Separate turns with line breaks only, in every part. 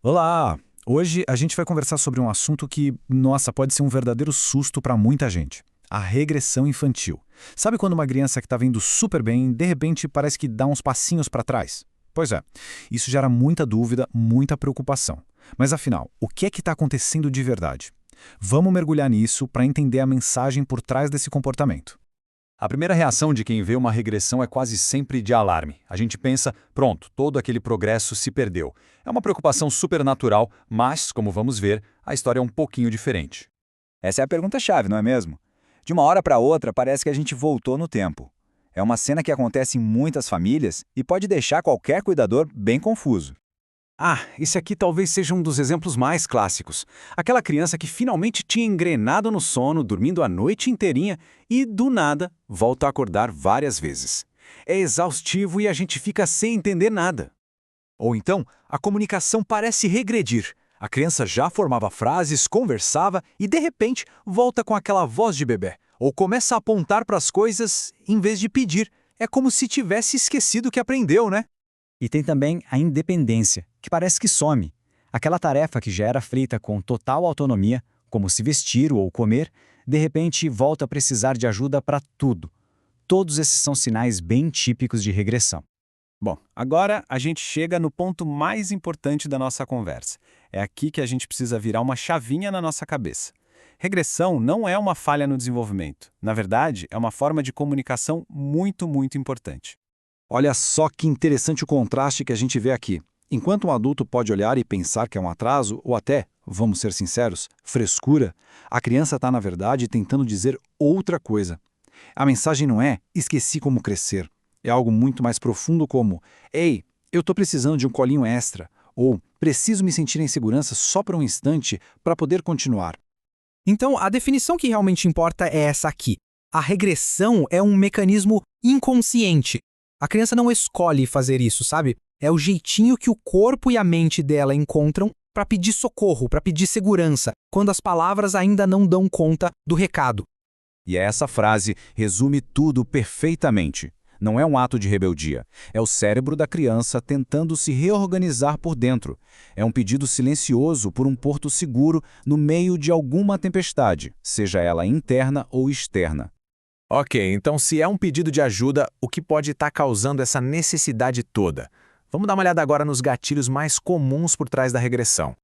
Olá! Hoje a gente vai conversar sobre um assunto que, nossa, pode ser um verdadeiro susto para muita gente. A regressão infantil. Sabe quando uma criança que estava indo super bem, de repente parece que dá uns passinhos para trás? Pois é, isso gera muita dúvida, muita preocupação. Mas afinal, o que é que está acontecendo de verdade? Vamos mergulhar nisso para entender a mensagem por trás desse comportamento.
A primeira reação de quem vê uma regressão é quase sempre de alarme. A gente pensa, pronto, todo aquele progresso se perdeu. É uma preocupação super natural, mas, como vamos ver, a história é um pouquinho diferente.
Essa é a pergunta-chave, não é mesmo? De uma hora para outra, parece que a gente voltou no tempo. É uma cena que acontece em muitas famílias e pode deixar qualquer cuidador bem confuso.
Esse aqui talvez seja um dos exemplos mais clássicos. Aquela criança que finalmente tinha engrenado no sono, dormindo a noite inteirinha e, do nada, volta a acordar várias vezes. É exaustivo e a gente fica sem entender nada.
Ou então, a comunicação parece regredir. A criança já formava frases, conversava e, de repente, volta com aquela voz de bebê. Ou começa a apontar para as coisas em vez de pedir. É como se tivesse esquecido o que aprendeu, né?
E tem também a independência, que parece que some. Aquela tarefa que já era feita com total autonomia, como se vestir ou comer, de repente volta a precisar de ajuda para tudo. Todos esses são sinais bem típicos de regressão.
Bom, agora a gente chega no ponto mais importante da nossa conversa. É aqui que a gente precisa virar uma chavinha na nossa cabeça. Regressão não é uma falha no desenvolvimento. Na verdade, é uma forma de comunicação muito importante.
Olha só que interessante o contraste que a gente vê aqui. Enquanto um adulto pode olhar e pensar que é um atraso, ou até, vamos ser sinceros, frescura, a criança está, na verdade, tentando dizer outra coisa. A mensagem não é "esqueci como crescer". É algo muito mais profundo como "Ei, eu estou precisando de um colinho extra", ou "preciso me sentir em segurança só por um instante para poder continuar".
Então, a definição que realmente importa é essa aqui. A regressão é um mecanismo inconsciente. A criança não escolhe fazer isso, sabe? É o jeitinho que o corpo e a mente dela encontram para pedir socorro, para pedir segurança, quando as palavras ainda não dão conta do recado.
E essa frase resume tudo perfeitamente. Não é um ato de rebeldia. É o cérebro da criança tentando se reorganizar por dentro. É um pedido silencioso por um porto seguro no meio de alguma tempestade, seja ela interna ou externa.
Ok, então se é um pedido de ajuda, o que pode estar causando essa necessidade toda? Vamos dar uma olhada agora nos gatilhos mais comuns por trás da regressão.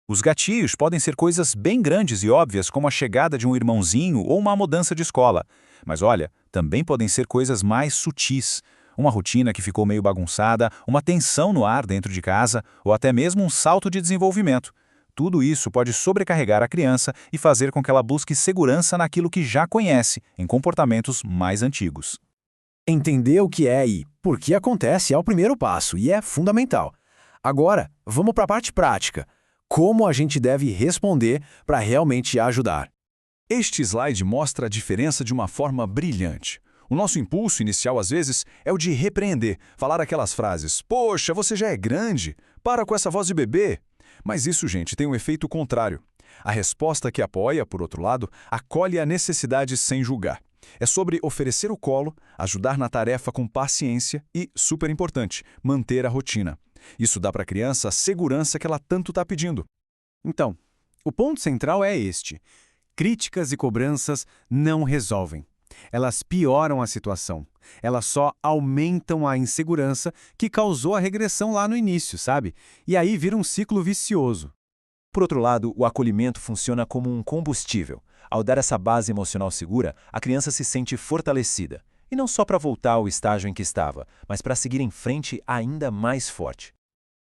Os gatilhos podem ser coisas bem grandes e óbvias, como a chegada de um irmãozinho ou uma mudança de escola. Mas olha, também podem ser coisas mais sutis. Uma rotina que ficou meio bagunçada, uma tensão no ar dentro de casa, ou até mesmo um salto de desenvolvimento. Tudo isso pode sobrecarregar a criança e fazer com que ela busque segurança naquilo que já conhece, em comportamentos mais antigos.
Entender o que é e por que acontece é o primeiro passo e é fundamental. Agora, vamos para a parte prática. Como a gente deve responder para realmente ajudar?
Este slide mostra a diferença de uma forma brilhante. O nosso impulso inicial, às vezes, é o de repreender, falar aquelas frases: "Poxa, você já é grande, para com essa voz de bebê". Mas isso, gente, tem um efeito contrário. A resposta que apoia, por outro lado, acolhe a necessidade sem julgar. É sobre oferecer o colo, ajudar na tarefa com paciência e, super importante, manter a rotina. Isso dá para a criança a segurança que ela tanto está pedindo.
Então, o ponto central é este. Críticas e cobranças não resolvem. Elas pioram a situação. Elas só aumentam a insegurança que causou a regressão lá no início, sabe? E aí vira um ciclo vicioso.
Por outro lado, o acolhimento funciona como um combustível. Ao dar essa base emocional segura, a criança se sente fortalecida. E não só para voltar ao estágio em que estava, mas para seguir em frente ainda mais forte.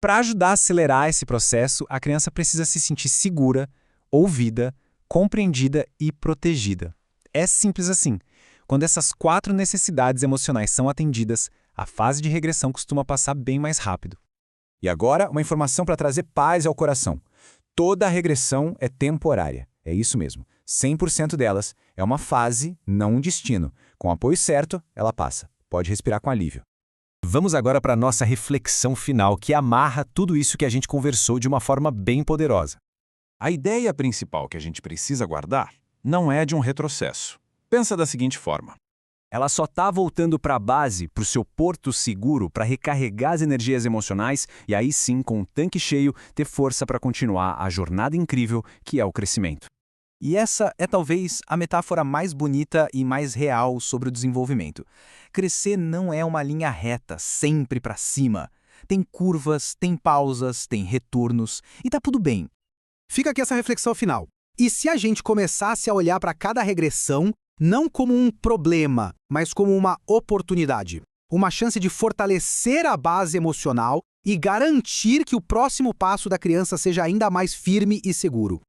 Para ajudar a acelerar esse processo, a criança precisa se sentir segura, ouvida, compreendida e protegida. É simples assim. Quando essas 4 necessidades emocionais são atendidas, a fase de regressão costuma passar bem mais rápido.
E agora, uma informação para trazer paz ao coração. Toda regressão é temporária. É isso mesmo. 100% delas é uma fase, não um destino. Com o apoio certo, ela passa. Pode respirar com alívio.
Vamos agora para a nossa reflexão final, que amarra tudo isso que a gente conversou de uma forma bem poderosa.
A ideia principal que a gente precisa guardar não é de um retrocesso. Pensa da seguinte forma. Ela só está voltando para a base, para o seu porto seguro, para recarregar as energias emocionais e aí sim, com o tanque cheio, ter força para continuar a jornada incrível que é o crescimento.
E essa é talvez a metáfora mais bonita e mais real sobre o desenvolvimento. Crescer não é uma linha reta, sempre para cima. Tem curvas, tem pausas, tem retornos, e tá tudo bem. Fica aqui essa reflexão final. E se a gente começasse a olhar para cada regressão não como um problema, mas como uma oportunidade, uma chance de fortalecer a base emocional e garantir que o próximo passo da criança seja ainda mais firme e seguro?